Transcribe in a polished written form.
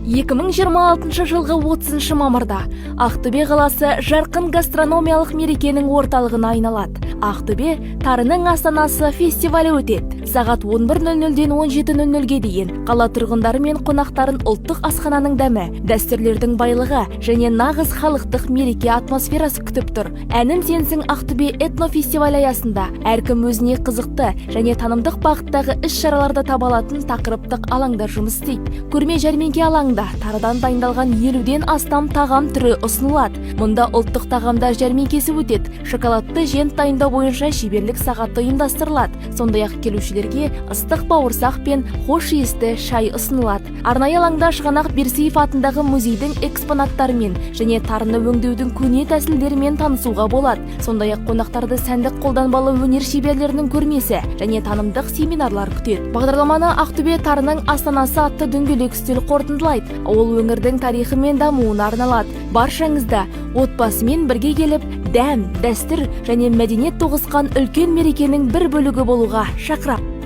2026 жылғы 30 мамырда Ақтөбе қаласы жарқын гастрономиялық мерекенің орталығына айналады. Ақтөбе тарының астанасы фестивалі өтеді. Сағат 11:00-ден 17:00-ге дейін қала тұрғындары мен қонақтарын ұлттық асхананың дәмі, дәстүрлердің байлығы және нағыз халықтық мереке атмосферасы күтіп тұр. Әнім сенсің Ақтөбе этнофестивалі аясында әркім өзіне қызықты және танымдық бағыттағы іс-шараларды таба алатын тақырыптық алаңдар жұмыс істейді. Көрме жәрмеңке алаңында тарыдан дайындалған 50-ден астам тағам түрі ұсынылады. Мұнда ұлттық тағамдар жәрмеңкесі өтеді. Шоколадты жент дайындау бойынша шеберлік сағаты ұйымдастырылады. Сондай-ақ келушілерге ыстық бауырсақ пен хош иісті шай ұсынылады. Арнайы алаңда Шығанақ Берсеев атындағы музейдің экспонаттарымен және тарыны өңдеудің көне тәсілдерімен танысуға болады. Сондай-ақ қонақтарды сәндік қолданбалы өнер шеберлерінің көрмесі және танымдық семинарлар күтеді. Бағдарламаны Ақтөбе тарының астанасы атты дөңгелек үстел қорытындылайды. Ол өңірдің тарихы мен дамуына арналады. Баршаңызда отбасымен бірге келіп, дәм, дәстүр және мәдениет тоғысқан үлкен мерекенің бір бөлігі болуға шақырам.